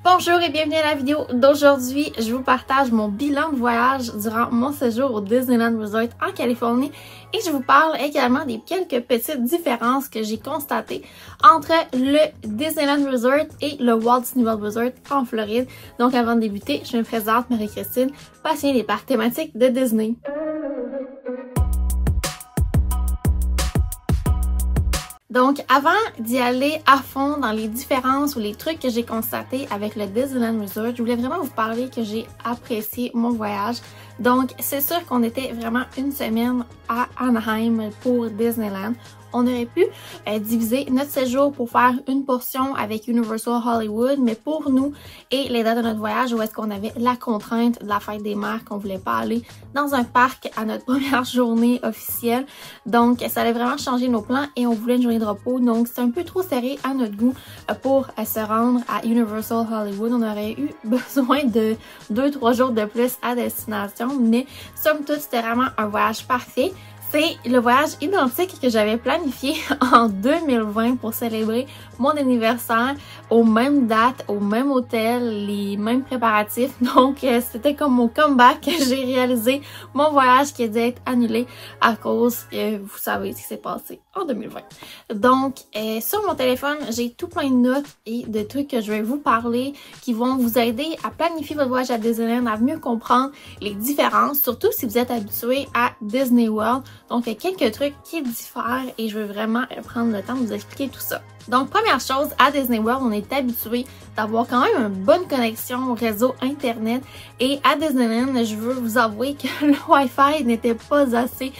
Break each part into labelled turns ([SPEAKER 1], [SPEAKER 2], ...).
[SPEAKER 1] Bonjour et bienvenue à la vidéo d'aujourd'hui. Je vous partage mon bilan de voyage durant mon séjour au Disneyland Resort en Californie et je vous parle également des quelques petites différences que j'ai constatées entre le Disneyland Resort et le Walt Disney World Resort en Floride. Donc avant de débuter, je me présente, Marie-Christine, passionnée des parcs thématiques de Disney. Donc, avant d'y aller à fond dans les différences ou les trucs que j'ai constatés avec le Disneyland Resort, je voulais vraiment vous parler que j'ai apprécié mon voyage. Donc, c'est sûr qu'on était vraiment une semaine à Anaheim pour Disneyland. On aurait pu diviser notre séjour pour faire une portion avec Universal Hollywood, mais pour nous et les dates de notre voyage, où est-ce qu'on avait la contrainte de la fête des mères, qu'on voulait pas aller dans un parc à notre première journée officielle. Donc, ça allait vraiment changer nos plans et on voulait une journée de repos. Donc, c'est un peu trop serré à notre goût pour se rendre à Universal Hollywood. On aurait eu besoin de 2-3 jours de plus à destination, mais somme toute, c'était vraiment un voyage parfait. C'est le voyage identique que j'avais planifié en 2020 pour célébrer mon anniversaire aux mêmes dates, au même hôtel, les mêmes préparatifs. Donc, c'était comme mon comeback que j'ai réalisé mon voyage qui a dû être annulé à cause, vous savez ce qui s'est passé en 2020. Donc, sur mon téléphone, j'ai tout plein de notes et de trucs que je vais vous parler qui vont vous aider à planifier votre voyage à Disneyland, à mieux comprendre les différences, surtout si vous êtes habitué à Disney World. Donc, il y a quelques trucs qui diffèrent et je veux vraiment prendre le temps de vous expliquer tout ça. Donc, première chose, à Disney World, on est habitué d'avoir quand même une bonne connexion au réseau Internet. Et à Disneyland, je veux vous avouer que le Wi-Fi n'était pas assez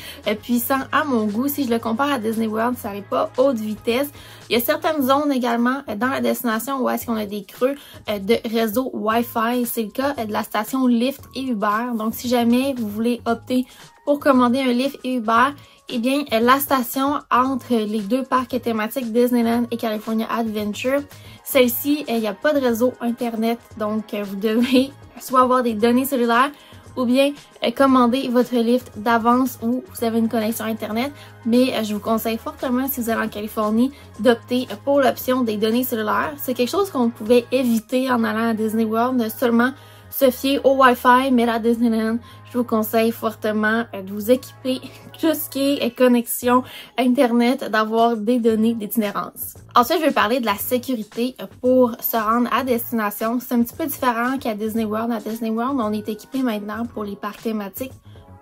[SPEAKER 1] puissant à mon goût. Si je le compare à Disney World, ça n'arrive pas haute vitesse. Il y a certaines zones également dans la destination où est-ce qu'on a des creux de réseau Wi-Fi. C'est le cas de la station Lyft et Uber. Donc, si jamais vous voulez opter pour commander un Lyft et Uber, eh bien, la station entre les deux parcs thématiques Disneyland et California Adventure, celle-ci, il n'y a pas de réseau Internet, donc vous devez soit avoir des données cellulaires ou bien commander votre Lyft d'avance où vous avez une connexion Internet. Mais je vous conseille fortement, si vous allez en Californie, d'opter pour l'option des données cellulaires. C'est quelque chose qu'on pouvait éviter en allant à Disney World, de seulement se fier au Wi-Fi, mais à Disneyland, je vous conseille fortement de vous équiper tout ce qui est connexion Internet, d'avoir des données d'itinérance. Ensuite, je vais parler de la sécurité pour se rendre à destination. C'est un petit peu différent qu'à Disney World. À Disney World, on est équipé maintenant pour les parcs thématiques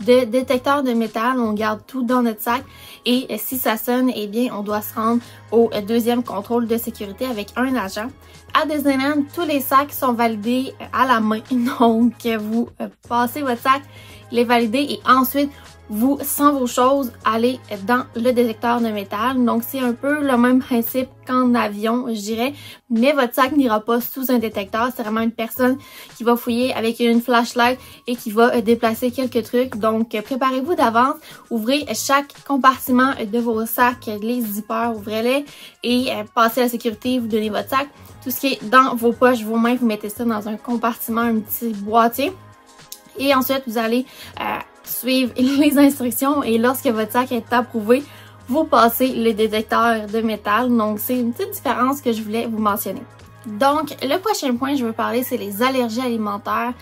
[SPEAKER 1] de détecteurs de métal, on garde tout dans notre sac et si ça sonne, eh bien, on doit se rendre au deuxième contrôle de sécurité avec un agent. À Disneyland, tous les sacs sont validés à la main, donc vous passez votre sac, les validez et ensuite vous, sans vos choses, allez dans le détecteur de métal. Donc, c'est un peu le même principe qu'en avion, je dirais. Mais votre sac n'ira pas sous un détecteur. C'est vraiment une personne qui va fouiller avec une flashlight et qui va déplacer quelques trucs. Donc, préparez-vous d'avance. Ouvrez chaque compartiment de vos sacs, les zippers, ouvrez-les et passez à la sécurité, vous donnez votre sac. Tout ce qui est dans vos poches, vos mains, vous mettez ça dans un compartiment, un petit boîtier. Et ensuite, vous allez suivre les instructions et lorsque votre sac est approuvé, vous passez le détecteur de métal. Donc, c'est une petite différence que je voulais vous mentionner. Donc, le prochain point que je veux parler, c'est les allergies alimentaires.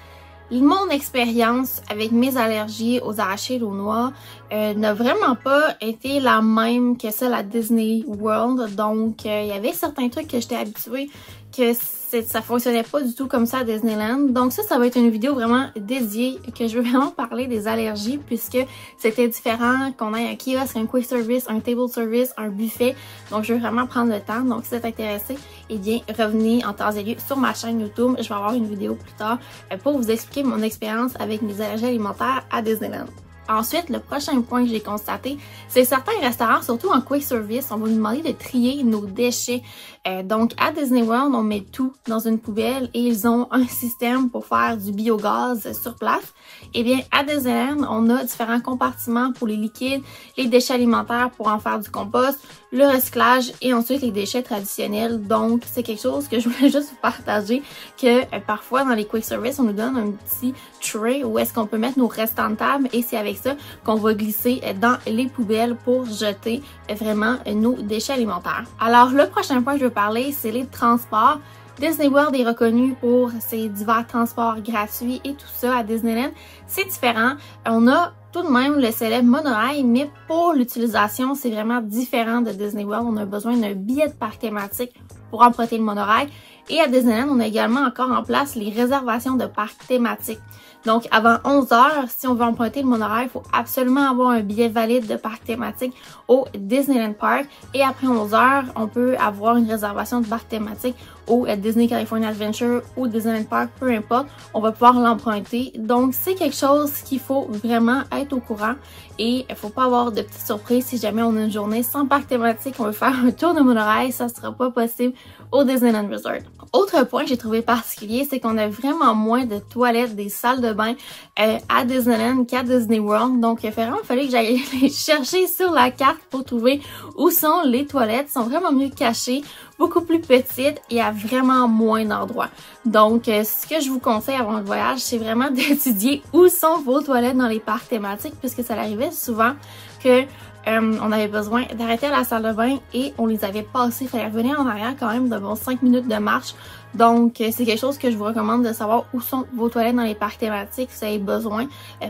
[SPEAKER 1] Mon expérience avec mes allergies aux arachides aux noix n'a vraiment pas été la même que celle à Disney World. Donc, il y avait certains trucs que j'étais habituée que ça fonctionnait pas du tout comme ça à Disneyland. Donc ça va être une vidéo vraiment dédiée que je veux vraiment parler des allergies puisque c'était différent qu'on ait un kiosque, un quick service, un table service, un buffet. Donc je veux vraiment prendre le temps. Donc si vous êtes intéressé, eh bien revenez en temps et lieu sur ma chaîne YouTube. Je vais avoir une vidéo plus tard pour vous expliquer mon expérience avec mes allergies alimentaires à Disneyland. Ensuite, le prochain point que j'ai constaté, c'est certains restaurants, surtout en quick service, on va nous demander de trier nos déchets. Donc, à Disney World, on met tout dans une poubelle et ils ont un système pour faire du biogaz sur place. Eh bien, à Disneyland, on a différents compartiments pour les liquides, les déchets alimentaires pour en faire du compost, le recyclage et ensuite les déchets traditionnels. Donc, c'est quelque chose que je voulais juste vous partager que parfois dans les quick service, on nous donne un petit tray où est-ce qu'on peut mettre nos restants de table et c'est avec ça qu'on va glisser dans les poubelles pour jeter vraiment nos déchets alimentaires. Alors, le prochain point que je veux parler, c'est les transports. Disney World est reconnu pour ses divers transports gratuits et tout ça. À Disneyland, c'est différent. On a tout de même le célèbre monorail, mais pour l'utilisation, c'est vraiment différent de Disney World. On a besoin d'un billet de parc thématique pour emprunter le monorail. Et à Disneyland, on a également encore en place les réservations de parcs thématiques. Donc, avant 11 heures, si on veut emprunter le monorail, il faut absolument avoir un billet valide de parc thématique au Disneyland Park. Et après 11 heures, on peut avoir une réservation de parc thématique au Disney California Adventure ou Disneyland Park, peu importe, on va pouvoir l'emprunter. Donc, c'est quelque chose qu'il faut vraiment être au courant et il ne faut pas avoir de petites surprises si jamais on a une journée sans parc thématique, on veut faire un tour de monorail, ça ne sera pas possible au Disneyland Resort. Autre point que j'ai trouvé particulier, c'est qu'on a vraiment moins de toilettes, des salles de bain à Disneyland qu'à Disney World. Donc, il a vraiment fallu que j'aille les chercher sur la carte pour trouver où sont les toilettes. Ils sont vraiment mieux cachées, beaucoup plus petites et à vraiment moins d'endroits. Donc, ce que je vous conseille avant le voyage, c'est vraiment d'étudier où sont vos toilettes dans les parcs thématiques, puisque ça arrivait souvent que on avait besoin d'arrêter à la salle de bain et on les avait passés. Il fallait revenir en arrière quand même de bon 5 minutes de marche. Donc, c'est quelque chose que je vous recommande de savoir où sont vos toilettes dans les parcs thématiques si vous avez besoin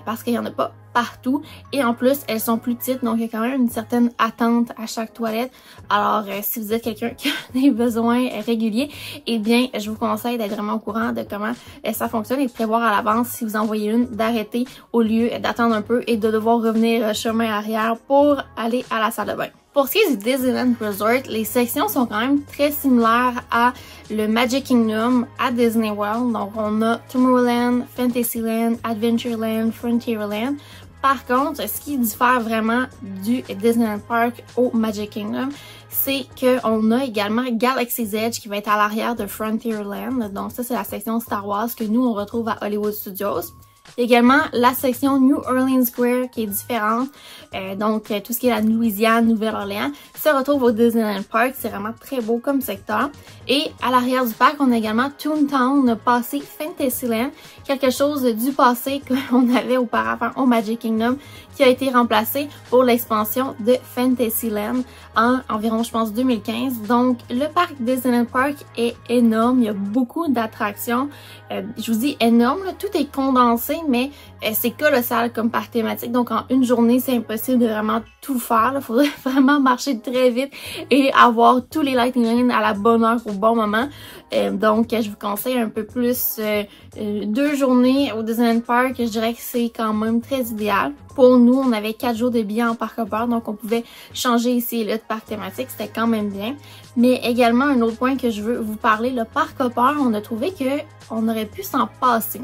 [SPEAKER 1] parce qu'il n'y en a pas partout. Et en plus, elles sont plus petites, donc il y a quand même une certaine attente à chaque toilette. Alors, si vous êtes quelqu'un qui a des besoins réguliers, eh bien, je vous conseille d'être vraiment au courant de comment ça fonctionne et de prévoir à l'avance si vous en voyez une, d'arrêter au lieu d'attendre un peu et de devoir revenir chemin arrière pour aller à la salle de bain. Pour ce qui est du Disneyland Resort, les sections sont quand même très similaires à le Magic Kingdom à Disney World. Donc, on a Tomorrowland, Fantasyland, Adventureland, Frontierland. Par contre, ce qui diffère vraiment du Disneyland Park au Magic Kingdom, c'est qu'on a également Galaxy's Edge qui va être à l'arrière de Frontierland. Donc ça, c'est la section Star Wars que nous, on retrouve à Hollywood Studios. Il y a également la section New Orleans Square qui est différente. Donc, tout ce qui est la Louisiane, Nouvelle-Orléans se retrouve au Disneyland Park. C'est vraiment très beau comme secteur. Et à l'arrière du parc, on a également Toontown, passé Fantasyland, quelque chose du passé qu'on avait auparavant au Magic Kingdom qui a été remplacé pour l'expansion de Fantasyland en environ, je pense, 2015. Donc, le parc Disneyland Park est énorme. Il y a beaucoup d'attractions. Je vous dis énorme, là, tout est condensé, mais c'est colossal comme parc thématique. Donc, en une journée, c'est impossible de vraiment tout faire. Il faudrait vraiment marcher très vite et avoir tous les Lightning Lanes à la bonne heure au bon moment. Donc, je vous conseille un peu plus 2 journées au Disneyland Park. Je dirais que c'est quand même très idéal. Pour nous, on avait 4 jours de billets en parc hopper, donc on pouvait changer ici et là de parc thématique. C'était quand même bien. Mais également, un autre point que je veux vous parler, le parc hopper, on a trouvé qu'on aurait pu s'en passer.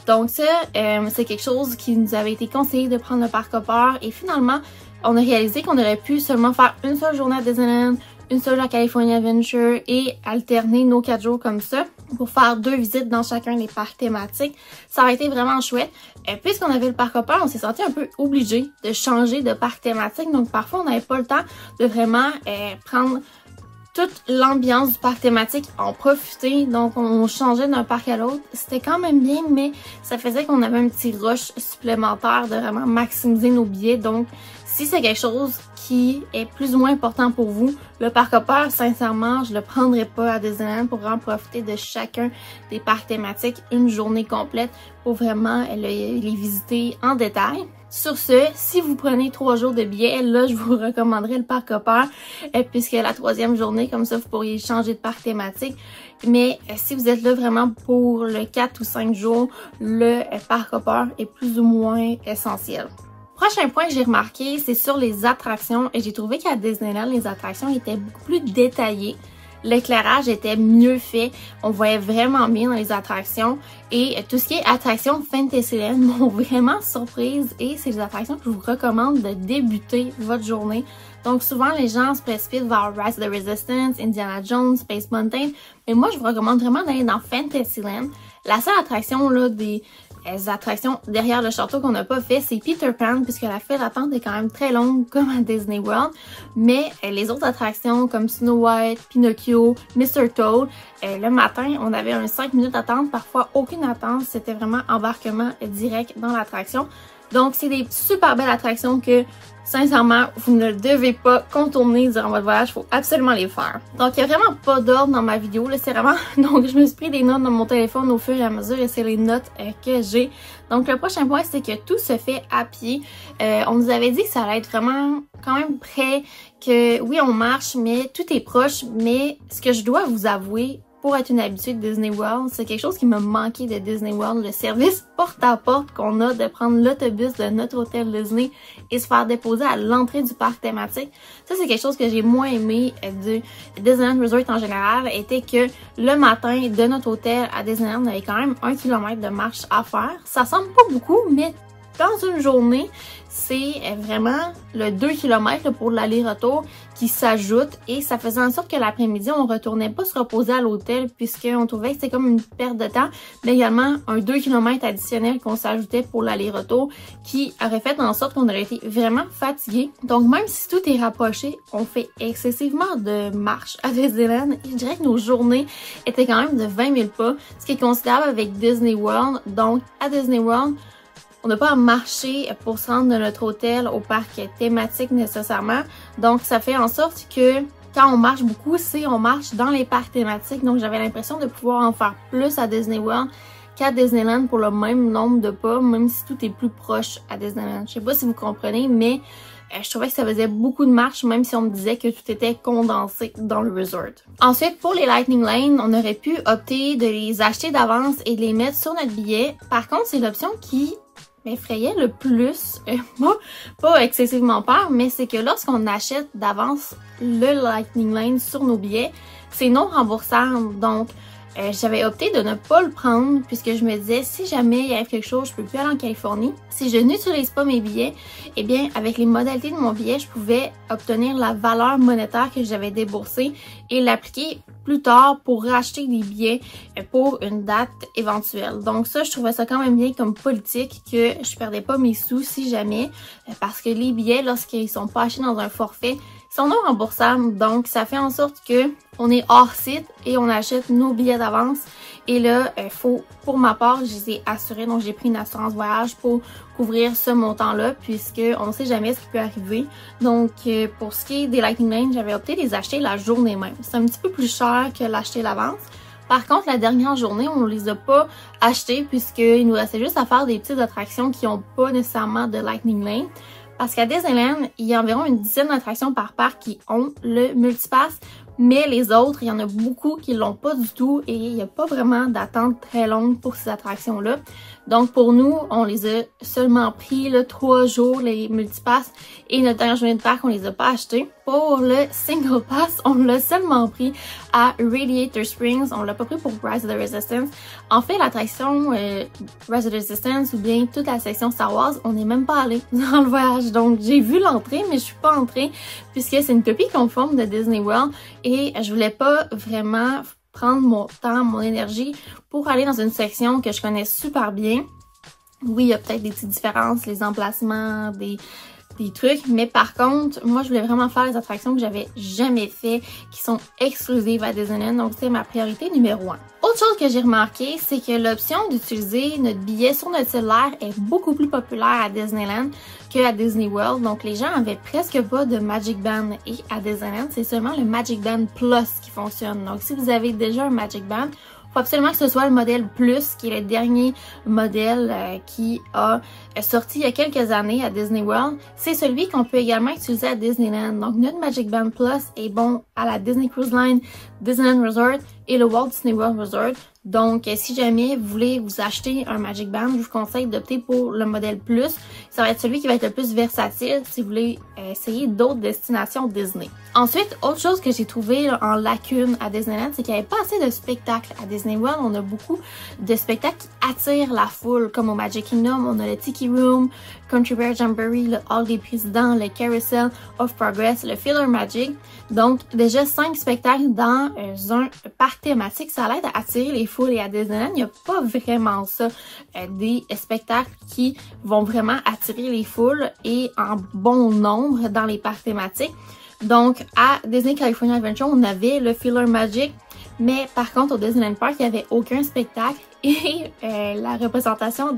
[SPEAKER 1] Donc ça, c'est quelque chose qui nous avait été conseillé de prendre le parc hopper et finalement, on a réalisé qu'on aurait pu seulement faire une seule journée à Disneyland, une seule à California Adventure et alterner nos 4 jours comme ça pour faire 2 visites dans chacun des parcs thématiques. Ça aurait été vraiment chouette. Puisqu'on avait le parc hopper, on s'est senti un peu obligé de changer de parc thématique. Donc parfois, on n'avait pas le temps de vraiment prendre toute l'ambiance du parc thématique, en profiter. Donc on changeait d'un parc à l'autre. C'était quand même bien, mais ça faisait qu'on avait un petit rush supplémentaire de vraiment maximiser nos billets. Donc si c'est quelque chose qui est plus ou moins important pour vous, le parc hopper, sincèrement, je le prendrai pas à Disneyland pour vraiment profiter de chacun des parcs thématiques une journée complète pour vraiment les visiter en détail. Sur ce, si vous prenez 3 jours de billets, là, je vous recommanderais le parc hopper, puisque la 3e journée, comme ça, vous pourriez changer de parc thématique. Mais si vous êtes là vraiment pour le 4 ou 5 jours, le parc hopper est plus ou moins essentiel. Prochain point que j'ai remarqué, c'est sur les attractions. Et j'ai trouvé qu'à Disneyland, les attractions étaient beaucoup plus détaillées. L'éclairage était mieux fait. On voyait vraiment bien dans les attractions. Et tout ce qui est attractions Fantasyland m'ont vraiment surprise. Et c'est les attractions que je vous recommande de débuter votre journée. Donc souvent, les gens se précipitent vers Rise of the Resistance, Indiana Jones, Space Mountain. Mais moi, je vous recommande vraiment d'aller dans Fantasyland. La seule attraction là des attractions derrière le château qu'on n'a pas fait, c'est Peter Pan, puisque la file d'attente est quand même très longue comme à Disney World. Mais les autres attractions comme Snow White, Pinocchio, Mr. Toad, le matin, on avait un 5 minutes d'attente, parfois aucune attente. C'était vraiment embarquement direct dans l'attraction. Donc, c'est des super belles attractions que sincèrement, vous ne devez pas contourner durant votre voyage, il faut absolument les faire. Donc, il n'y a vraiment pas d'ordre dans ma vidéo, là, c'est vraiment... Donc, je me suis pris des notes dans mon téléphone au fur et à mesure et c'est les notes que j'ai. Donc, le prochain point, c'est que tout se fait à pied. On nous avait dit que ça allait être vraiment quand même près, que oui, on marche, mais tout est proche. Mais ce que je dois vous avouer, pour être une habituée de Disney World, c'est quelque chose qui m'a manqué de Disney World, le service porte-à-porte qu'on a de prendre l'autobus de notre hôtel Disney et se faire déposer à l'entrée du parc thématique. Ça, c'est quelque chose que j'ai moins aimé de Disneyland Resort en général, était que le matin de notre hôtel à Disneyland, on avait quand même 1 km de marche à faire. Ça semble pas beaucoup, mais dans une journée, c'est vraiment le 2 km pour l'aller-retour qui s'ajoute et ça faisait en sorte que l'après-midi, on retournait pas se reposer à l'hôtel puisqu'on trouvait que c'était comme une perte de temps, mais également un 2 km additionnel qu'on s'ajoutait pour l'aller-retour qui aurait fait en sorte qu'on aurait été vraiment fatigué. Donc même si tout est rapproché, on fait excessivement de marche à Disneyland et je dirais que nos journées étaient quand même de 20 000 pas, ce qui est considérable avec Disney World. Donc à Disney World, on n'a pas à marcher pour se rendre de notre hôtel au parc thématique nécessairement. Donc, ça fait en sorte que quand on marche beaucoup, on marche dans les parcs thématiques. Donc, j'avais l'impression de pouvoir en faire plus à Disney World qu'à Disneyland pour le même nombre de pas, même si tout est plus proche à Disneyland. Je sais pas si vous comprenez, mais je trouvais que ça faisait beaucoup de marche, même si on me disait que tout était condensé dans le resort. Ensuite, pour les Lightning Lane, on aurait pu opter de les acheter d'avance et de les mettre sur notre billet. Par contre, c'est l'option qui m'effrayait le plus, pas excessivement peur, mais c'est que lorsqu'on achète d'avance le Lightning Lane sur nos billets, c'est non remboursable. Donc, j'avais opté de ne pas le prendre puisque je me disais si jamais il y avait quelque chose, je peux plus aller en Californie. Si je n'utilise pas mes billets, eh bien avec les modalités de mon billet, je pouvais obtenir la valeur monétaire que j'avais déboursée et l'appliquer plus tard pour racheter des billets pour une date éventuelle. Donc ça, je trouvais ça quand même bien comme politique que je perdais pas mes sous si jamais, parce que les billets, lorsqu'ils sont pas achetés dans un forfait, sont non remboursables. Donc ça fait en sorte que on est hors site et on achète nos billets d'avance. Et là, pour ma part, je les ai assurés. Donc j'ai pris une assurance voyage pour couvrir ce montant-là, puisque on ne sait jamais ce qui peut arriver. Donc pour ce qui est des Lightning Lane, j'avais opté de les acheter la journée même. C'est un petit peu plus cher que l'acheter l'avance. Par contre, la dernière journée, on ne les a pas achetés puisqu'il nous restait juste à faire des petites attractions qui n'ont pas nécessairement de Lightning Lane. Parce qu'à Disneyland, il y a environ une dizaine d'attractions par parc qui ont le multipass, mais les autres, il y en a beaucoup qui l'ont pas du tout et il n'y a pas vraiment d'attente très longue pour ces attractions-là. Donc pour nous, on les a seulement pris 3 jours, les multipass, et notre dernière journée de parc, on les a pas achetés. Pour le single pass, on l'a seulement pris à Radiator Springs, on l'a pas pris pour Rise of the Resistance. En fait, l'attraction Rise of the Resistance ou bien toute la section Star Wars, on n'est même pas allé dans le voyage. Donc j'ai vu l'entrée, mais je suis pas entrée puisque c'est une copie conforme de Disney World et je voulais pas vraiment prendre mon temps, mon énergie pour aller dans une section que je connais super bien. Oui, il y a peut-être des petites différences, les emplacements, des trucs, mais par contre, moi je voulais vraiment faire les attractions que j'avais jamais fait, qui sont exclusives à Disneyland, donc c'est ma priorité numéro 1. Autre chose que j'ai remarqué, c'est que l'option d'utiliser notre billet sur notre cellulaire est beaucoup plus populaire à Disneyland qu'à Disney World, donc les gens avaient presque pas de Magic Band et à Disneyland, c'est seulement le Magic Band Plus qui fonctionne. Donc si vous avez déjà un Magic Band, faut absolument que ce soit le modèle Plus, qui est le dernier modèle qui a sorti il y a quelques années à Disney World. C'est celui qu'on peut également utiliser à Disneyland. Donc notre Magic Band Plus est bon à la Disney Cruise Line, Disneyland Resort et le Walt Disney World Resort. Donc, si jamais vous voulez vous acheter un Magic Band, je vous conseille d'opter pour le modèle Plus. Ça va être celui qui va être le plus versatile si vous voulez essayer d'autres destinations Disney. Ensuite, autre chose que j'ai trouvé en lacune à Disneyland, c'est qu'il n'y avait pas assez de spectacles. À Disney World, on a beaucoup de spectacles qui attirent la foule, comme au Magic Kingdom, on a le Tiki Room, Country Bear Jamboree, le Hall des Présidents, le Carousel of Progress, le Filler Magic. Donc, déjà 5 spectacles dans un parc thématique, ça l'aide à attirer les foules. Et à Disneyland, il n'y a pas vraiment ça, des spectacles qui vont vraiment attirer les foules et en bon nombre dans les parcs thématiques. Donc, à Disney California Adventure, on avait le Filler Magic, Mais par contre, au Disneyland Park, il n'y avait aucun spectacle et la représentation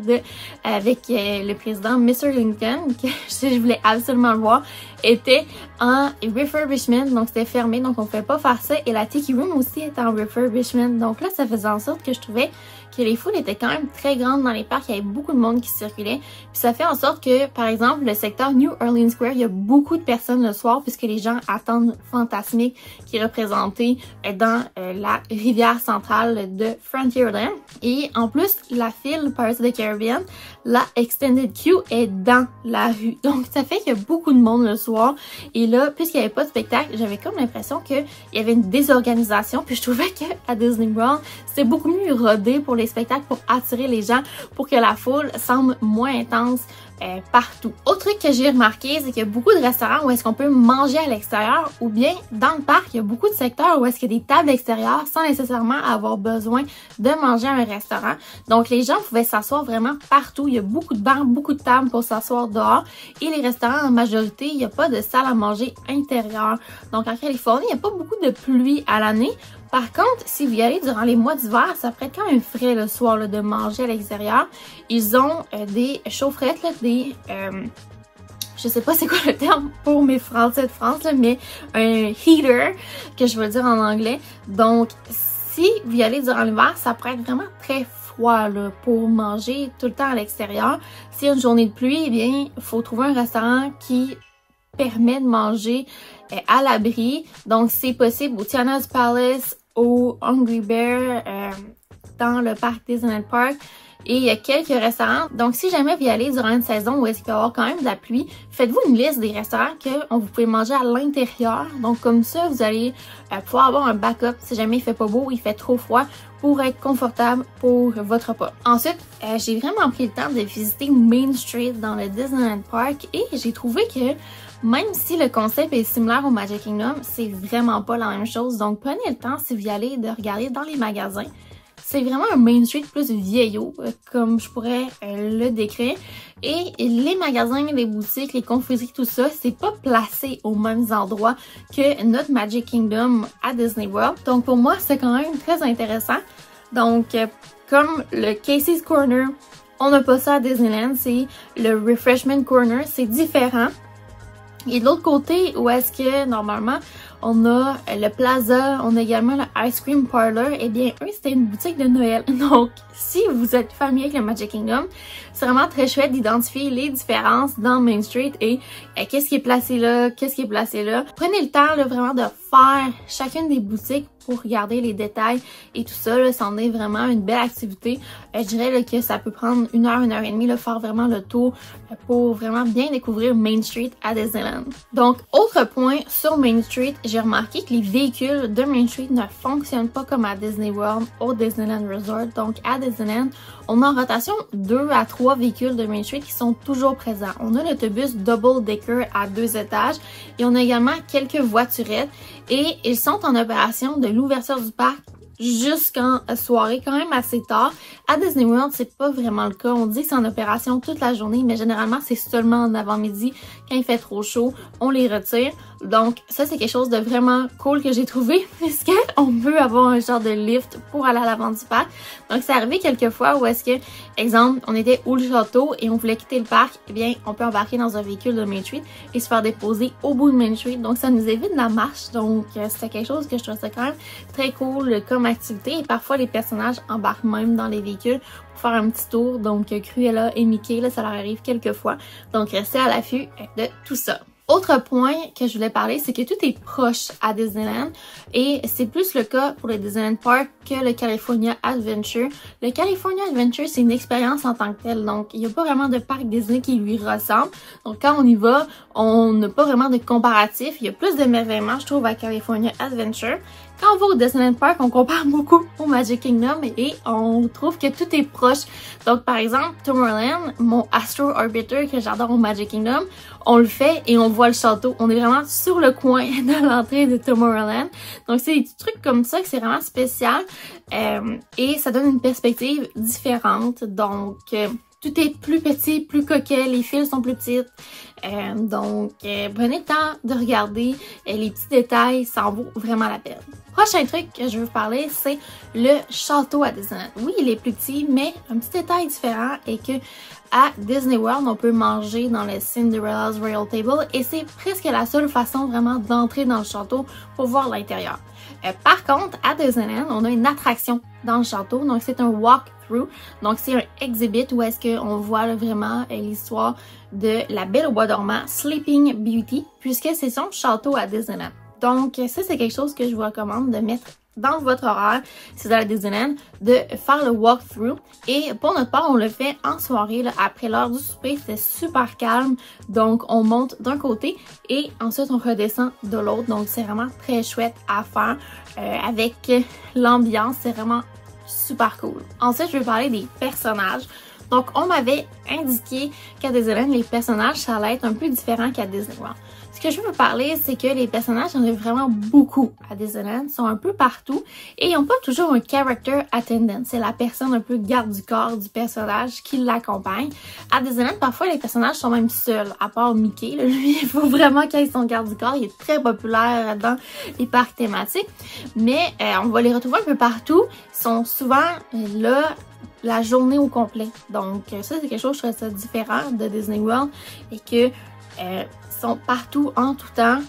[SPEAKER 1] avec le président Mr. Lincoln, que je voulais absolument le voir, était en refurbishment, donc c'était fermé, donc on ne pouvait pas faire ça. Et la Tiki Room aussi était en refurbishment, donc là, ça faisait en sorte que je trouvais que les foules étaient quand même très grandes dans les parcs, il y avait beaucoup de monde qui circulait. Puis ça fait en sorte que, par exemple, le secteur New Orleans Square, il y a beaucoup de personnes le soir puisque les gens attendent Fantasmic qui est représenté dans la rivière centrale de Frontierland. Et en plus, la file Pirates of the Caribbean, la Extended Queue est dans la rue. Donc ça fait qu'il y a beaucoup de monde le soir. Et là, puisqu'il n'y avait pas de spectacle, j'avais comme l'impression qu'il y avait une désorganisation. Puis je trouvais qu'à Disney World, c'était beaucoup mieux rodé pour les spectacles, pour attirer les gens, pour que la foule semble moins intense partout. Autre truc que j'ai remarqué, c'est qu'il y a beaucoup de restaurants où est-ce qu'on peut manger à l'extérieur, ou bien dans le parc, il y a beaucoup de secteurs où est-ce qu'il y a des tables extérieures sans nécessairement avoir besoin de manger à un restaurant. Donc les gens pouvaient s'asseoir vraiment partout. Il y a beaucoup de bancs, beaucoup de tables pour s'asseoir dehors. Et les restaurants, en majorité, il n'y a pas de salle à manger intérieure. Donc en Californie, il n'y a pas beaucoup de pluie à l'année. Par contre, si vous y allez durant les mois d'hiver, ça pourrait être quand même frais le soir là, de manger à l'extérieur. Ils ont des chaufferettes, là, je sais pas c'est quoi le terme pour mes Français de France, là, mais un heater, que je veux dire en anglais. Donc, si vous y allez durant l'hiver, ça pourrait être vraiment très froid là, pour manger tout le temps à l'extérieur. S'il y a une journée de pluie, eh bien, il faut trouver un restaurant qui permet de manger à l'abri. Donc, c'est possible au Tiana's Palace, au Hungry Bear, dans le parc Disneyland Park. Et il y a quelques restaurants. Donc, si jamais vous y allez durant une saison où est-ce qu'il va y avoir quand même de la pluie, faites-vous une liste des restaurants que vous pouvez manger à l'intérieur. Donc, comme ça, vous allez pouvoir avoir un backup si jamais il fait pas beau, il fait trop froid, pour être confortable pour votre repas. Ensuite, j'ai vraiment pris le temps de visiter Main Street dans le Disneyland Park et j'ai trouvé que même si le concept est similaire au Magic Kingdom, c'est vraiment pas la même chose. Donc, prenez le temps, si vous y allez, de regarder dans les magasins. C'est vraiment un Main Street plus vieillot, comme je pourrais le décrire. Et les magasins, les boutiques, les confiseries, tout ça, c'est pas placé aux mêmes endroits que notre Magic Kingdom à Disney World. Donc, pour moi, c'est quand même très intéressant. Donc, comme le Casey's Corner, on n'a pas ça à Disneyland, c'est le Refreshment Corner, c'est différent. Et de l'autre côté, où est-ce que, normalement, on a le Plaza, on a également le Ice Cream Parlor, eh bien, eux, c'était une boutique de Noël. Donc, si vous êtes familier avec le Magic Kingdom, c'est vraiment très chouette d'identifier les différences dans Main Street et qu'est-ce qui est placé là, qu'est-ce qui est placé là. Prenez le temps, là, vraiment de faire chacune des boutiques pour regarder les détails et tout ça, là, c'en est vraiment une belle activité. Je dirais là, que ça peut prendre 1 heure, 1 heure et demie, là, faire vraiment le tour pour vraiment bien découvrir Main Street à Disneyland. Donc, autre point sur Main Street, j'ai remarqué que les véhicules de Main Street ne fonctionnent pas comme à Disney World au Disneyland Resort. Donc, à Disneyland, on a en rotation 2 à 3 véhicules de Main Street qui sont toujours présents. On a l'autobus Double Decker à 2 étages et on a également quelques voiturettes et ils sont en opération de l'ouverture du parc jusqu'en soirée, quand même assez tard. À Disney World, c'est pas vraiment le cas. On dit que c'est en opération toute la journée, mais généralement, c'est seulement en avant-midi. Quand il fait trop chaud, on les retire. Donc, ça, c'est quelque chose de vraiment cool que j'ai trouvé, puisqu'on peut avoir un genre de lift pour aller à l'avant du parc. Donc, c'est arrivé quelques fois où est-ce que, exemple, on était au château et on voulait quitter le parc, eh bien, on peut embarquer dans un véhicule de Main Street et se faire déposer au bout de Main Street. Donc, ça nous évite la marche. Donc, c'était quelque chose que je trouvais quand même très cool comme activité. Et parfois, les personnages embarquent même dans les véhicules pour faire un petit tour. Donc, Cruella et Mickey, là, ça leur arrive quelques fois. Donc, restez à l'affût de tout ça. Autre point que je voulais parler, c'est que tout est proche à Disneyland et c'est plus le cas pour le Disneyland Park que le California Adventure. Le California Adventure, c'est une expérience en tant que telle, donc il n'y a pas vraiment de parc Disney qui lui ressemble. Donc quand on y va, on n'a pas vraiment de comparatif. Il y a plus d'émerveillement, je trouve, à California Adventure. Quand on va au Disneyland Park, on compare beaucoup au Magic Kingdom et on trouve que tout est proche. Donc, par exemple, Tomorrowland, mon Astro Orbiter que j'adore au Magic Kingdom, on le fait et on voit le château. On est vraiment sur le coin de l'entrée de Tomorrowland. Donc, c'est des petits trucs comme ça que c'est vraiment spécial. et ça donne une perspective différente. Donc, tout est plus petit, plus coquet, les fils sont plus petites. Donc, prenez le temps de regarder les petits détails, ça en vaut vraiment la peine. Prochain truc que je veux vous parler, c'est le château à Disneyland. Oui, il est plus petit, mais un petit détail différent est que à Disney World, on peut manger dans le Cinderella's Royal Table et c'est presque la seule façon vraiment d'entrer dans le château pour voir l'intérieur. Par contre, à Disneyland, on a une attraction dans le château, donc c'est un walk-through. Donc c'est un exhibit où est-ce qu'on voit là, vraiment l'histoire de la Belle au bois dormant, Sleeping Beauty, puisque c'est son château à Disneyland. Donc ça, c'est quelque chose que je vous recommande de mettre dans votre horaire, si vous allez à Disneyland, de faire le walkthrough. Et pour notre part, on le fait en soirée, là, après l'heure du souper. C'était super calme. Donc, on monte d'un côté et ensuite, on redescend de l'autre. Donc, c'est vraiment très chouette à faire avec l'ambiance. C'est vraiment super cool. Ensuite, je vais parler des personnages. Donc, on m'avait indiqué qu'à Disneyland, les personnages, ça allait être un peu différent qu'à Disney World. Ce que je veux vous parler, c'est que les personnages, il y en a vraiment beaucoup à Disneyland, ils sont un peu partout et ils n'ont pas toujours un character attendant. C'est la personne un peu garde du corps du personnage qui l'accompagne. À Disneyland, parfois, les personnages sont même seuls, à part Mickey. Là, lui, il faut vraiment qu'il ait son garde du corps. Il est très populaire dans les parcs thématiques. Mais on va les retrouver un peu partout. Ils sont souvent là la journée au complet. Donc ça, c'est quelque chose, je trouve ça différent de Disney World et que sont partout en tout temps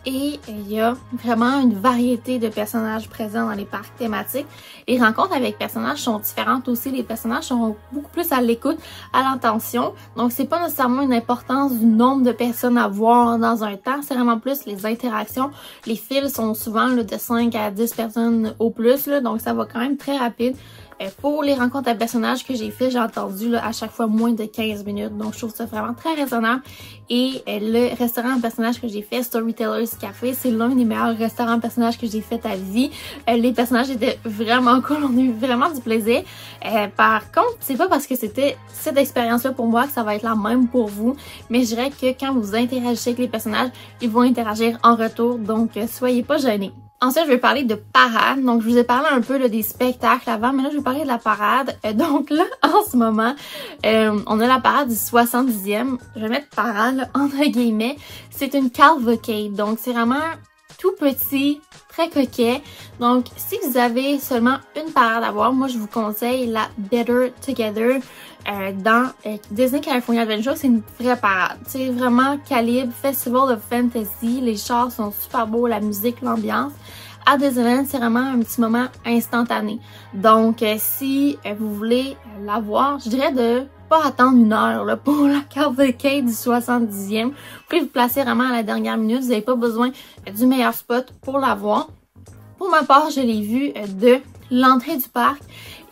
[SPEAKER 1] et il y a vraiment une variété de personnages présents dans les parcs thématiques. Les rencontres avec personnages sont différentes aussi. Les personnages sont beaucoup plus à l'écoute, à l'attention. Donc, c'est pas nécessairement une importance du nombre de personnes à voir dans un temps. C'est vraiment plus les interactions. Les fils sont souvent là, de 5 à 10 personnes au plus. Là, donc, ça va quand même très rapide. Pour les rencontres à personnages que j'ai fait, j'ai entendu là, à chaque fois moins de 15 minutes. Donc, je trouve ça vraiment très raisonnable. Et le restaurant à personnages que j'ai fait, Storyteller's Café, c'est l'un des meilleurs restaurants à personnages que j'ai fait à vie. Les personnages étaient vraiment cool. On a eu vraiment du plaisir. Par contre, c'est pas parce que c'était cette expérience-là pour moi que ça va être la même pour vous. Mais je dirais que quand vous interagissez avec les personnages, ils vont interagir en retour. Donc, soyez pas gênés. Ensuite, je vais parler de parade. Donc, je vous ai parlé un peu là, des spectacles avant, mais là, je vais parler de la parade. Donc là, en ce moment, on a la parade du 70e. Je vais mettre parade là, entre guillemets. C'est une cavalcade. Donc, c'est vraiment tout petit, très coquet. Donc, si vous avez seulement une parade à voir, moi, je vous conseille la Better Together dans Disney California Adventure. C'est une vraie parade. C'est vraiment calibre, Festival of Fantasy. Les chars sont super beaux, la musique, l'ambiance. À Disneyland, c'est vraiment un petit moment instantané. Donc, si vous voulez la voir, je dirais de pas attendre une heure là, pour la cavalcade du 70e. Vous pouvez vous placer vraiment à la dernière minute. Vous n'avez pas besoin du meilleur spot pour la voir. Pour ma part, je l'ai vue de l'entrée du parc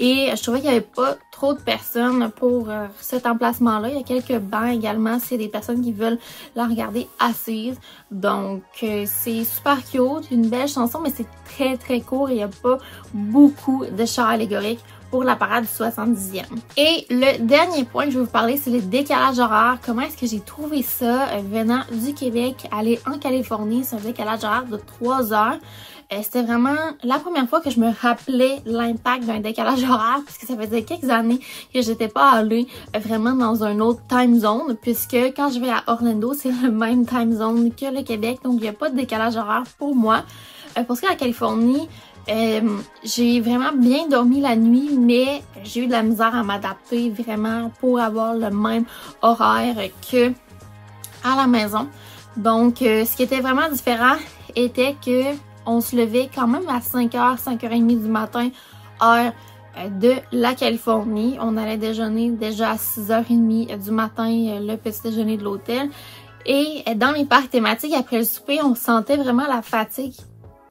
[SPEAKER 1] et je trouvais qu'il n'y avait pas trop de personnes pour cet emplacement-là. Il y a quelques bancs également, c'est des personnes qui veulent la regarder assise. Donc, c'est super cute, une belle chanson, mais c'est très très court et il n'y a pas beaucoup de chars allégoriques pour la parade du 70e. Et le dernier point que je vais vous parler, c'est le décalage horaire. Comment est-ce que j'ai trouvé ça venant du Québec, aller en Californie, c'est un décalage horaire de 3 heures. C'était vraiment la première fois que je me rappelais l'impact d'un décalage horaire, puisque ça faisait quelques années que j'étais pas allée vraiment dans un autre time zone, puisque quand je vais à Orlando, c'est le même time zone que le Québec, donc il n'y a pas de décalage horaire pour moi. Pour ce qui est de la Californie, j'ai vraiment bien dormi la nuit, mais j'ai eu de la misère à m'adapter vraiment pour avoir le même horaire que à la maison. Donc, ce qui était vraiment différent était que on se levait quand même à 5h, 5h30 du matin, heure de la Californie. On allait déjeuner déjà à 6h30 du matin, le petit déjeuner de l'hôtel. Et dans les parcs thématiques, après le souper, on sentait vraiment la fatigue.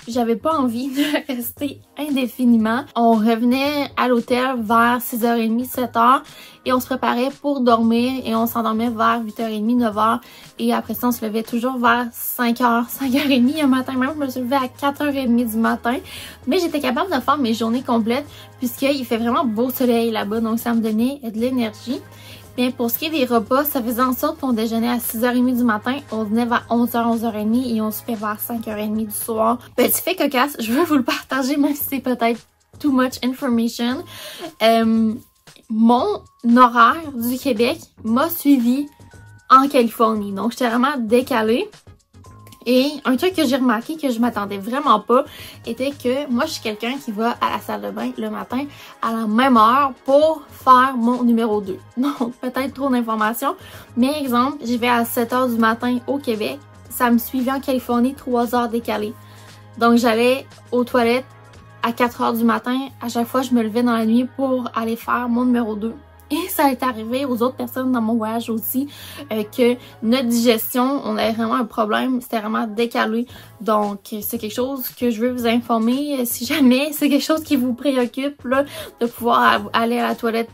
[SPEAKER 1] J'avais pas envie de rester indéfiniment. On revenait à l'hôtel vers 6h30, 7h et on se préparait pour dormir et on s'endormait vers 8h30, 9h et après ça on se levait toujours vers 5h, 5h30. Un matin même, je me suis levée à 4h30 du matin, mais j'étais capable de faire mes journées complètes puisqu'il fait vraiment beau soleil là-bas, donc ça me donnait de l'énergie. Bien, pour ce qui est des repas, ça faisait en sorte qu'on déjeunait à 6h30 du matin, on venait vers 11h, 11h30 et on soupait vers 5h30 du soir. Petit fait cocasse, je veux vous le partager même si c'est peut-être too much information. Mon horaire du Québec m'a suivi en Californie. Donc, j'étais vraiment décalée. Et un truc que j'ai remarqué que je m'attendais vraiment pas était que moi, je suis quelqu'un qui va à la salle de bain le matin à la même heure pour faire mon numéro 2. Donc, peut-être trop d'informations. Mais exemple, j'y vais à 7 h du matin au Québec. Ça me suivait en Californie 3 heures décalées. Donc, j'allais aux toilettes à 4 h du matin. À chaque fois, je me levais dans la nuit pour aller faire mon numéro 2. Et ça est arrivé aux autres personnes dans mon voyage aussi que notre digestion, on avait vraiment un problème, c'était vraiment décalé. Donc, c'est quelque chose que je veux vous informer. Si jamais c'est quelque chose qui vous préoccupe, là, de pouvoir aller à la toilette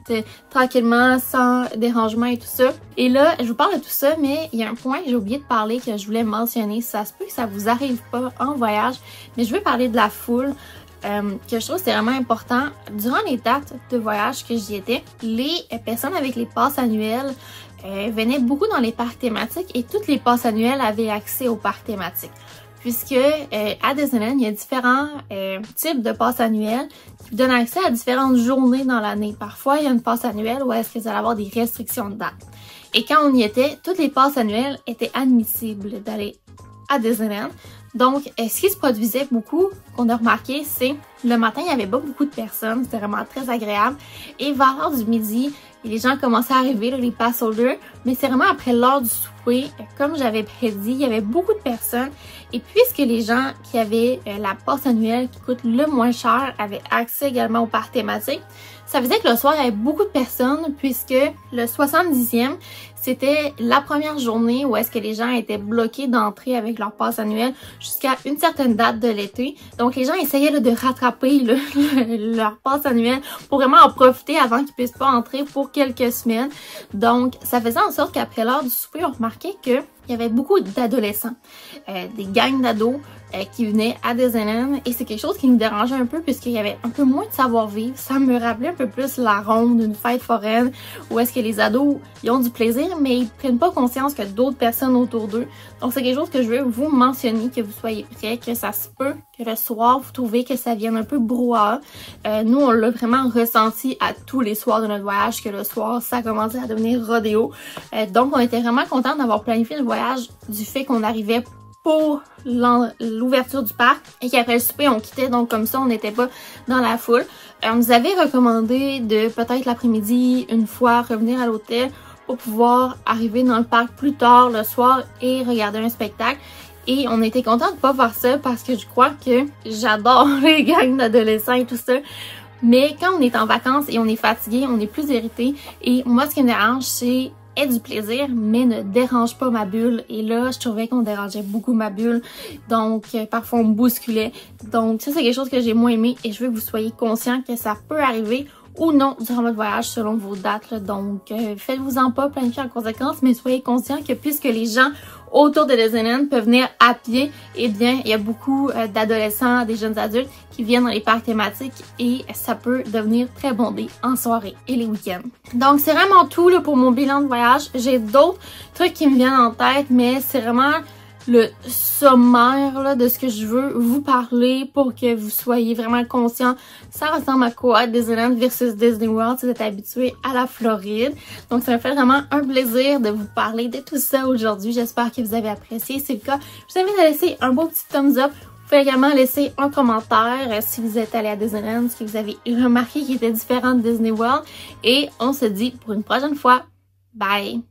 [SPEAKER 1] tranquillement, sans dérangement et tout ça. Et là, je vous parle de tout ça, mais il y a un point que j'ai oublié de parler que je voulais mentionner. Ça se peut que ça vous arrive pas en voyage, mais je veux parler de la foule. Que je trouve c'est vraiment important. Durant les dates de voyage que j'y étais, les personnes avec les passes annuelles venaient beaucoup dans les parcs thématiques et toutes les passes annuelles avaient accès aux parcs thématiques. Puisque à Disneyland, il y a différents types de passes annuelles qui donnent accès à différentes journées dans l'année. Parfois, il y a une passe annuelle où est-ce que vous allez avoir des restrictions de date. Et quand on y était, toutes les passes annuelles étaent admissibles d'aller à Disneyland. Donc, ce qui se produisait beaucoup, qu'on a remarqué, c'est le matin, il n'y avait pas beaucoup de personnes. C'était vraiment très agréable. Et vers l'heure du midi, les gens commençaient à arriver, là, les pass holders. Mais c'est vraiment après l'heure du souper, comme j'avais prédit, il y avait beaucoup de personnes. Et puisque les gens qui avaient la passe annuelle qui coûte le moins cher avaient accès également au parc thématique, ça faisait que le soir, il y avait beaucoup de personnes puisque le 70e, c'était la première journée où est-ce que les gens étaient bloqués d'entrée avec leur passe annuelle jusqu'à une certaine date de l'été. Donc, les gens essayaient là, de rattraper là, leur passe annuelle pour vraiment en profiter avant qu'ils puissent pas entrer pour quelques semaines. Donc, ça faisait en sorte qu'après l'heure du souper, on remarquait que il y avait beaucoup d'adolescents, des gangs d'ados qui venaient à Disneyland et c'est quelque chose qui nous dérangeait un peu puisqu'il y avait un peu moins de savoir-vivre. Ça me rappelait un peu plus la ronde d'une fête foraine où est-ce que les ados, ils ont du plaisir mais ils prennent pas conscience que d'autres personnes autour d'eux. Donc c'est quelque chose que je veux vous mentionner, que vous soyez prêts, que ça se peut que le soir vous trouvez que ça vienne un peu brouhaha. Nous on l'a vraiment ressenti à tous les soirs de notre voyage que le soir ça commençait à devenir rodéo. Donc on était vraiment contents d'avoir planifié le voyage du fait qu'on arrivait pour l'ouverture du parc et qu'après le souper on quittait, donc comme ça on n'était pas dans la foule. On nous avait recommandé de peut-être l'après-midi une fois revenir à l'hôtel pour pouvoir arriver dans le parc plus tard le soir et regarder un spectacle. Et on était contents de pas faire ça parce que je crois que j'adore les gangs d'adolescents et tout ça. Mais quand on est en vacances et on est fatigué, on est plus irrité. Et moi ce qui me dérange c'est aie du plaisir, mais ne dérange pas ma bulle. Et là, je trouvais qu'on dérangeait beaucoup ma bulle. Donc, parfois, on me bousculait. Donc, ça, c'est quelque chose que j'ai moins aimé. Et je veux que vous soyez conscients que ça peut arriver ou non durant votre voyage selon vos dates. Là. Donc, faites-vous-en pas, planifiez en conséquence, mais soyez conscients que puisque les gens autour de Disneyland peuvent venir à pied, eh bien, il y a beaucoup d'adolescents, des jeunes adultes qui viennent dans les parcs thématiques et ça peut devenir très bondé en soirée et les week-ends. Donc, c'est vraiment tout là, pour mon bilan de voyage. J'ai d'autres trucs qui me viennent en tête, mais c'est vraiment le sommaire là, de ce que je veux vous parler pour que vous soyez vraiment conscients. Ça ressemble à quoi Disneyland versus Disney World si vous êtes habitué à la Floride. Donc ça me fait vraiment un plaisir de vous parler de tout ça aujourd'hui. J'espère que vous avez apprécié. Si c'est le cas, je vous invite à laisser un beau petit thumbs up. Vous pouvez également laisser un commentaire si vous êtes allé à Disneyland, ce que vous avez remarqué qui était différent de Disney World. Et on se dit pour une prochaine fois. Bye!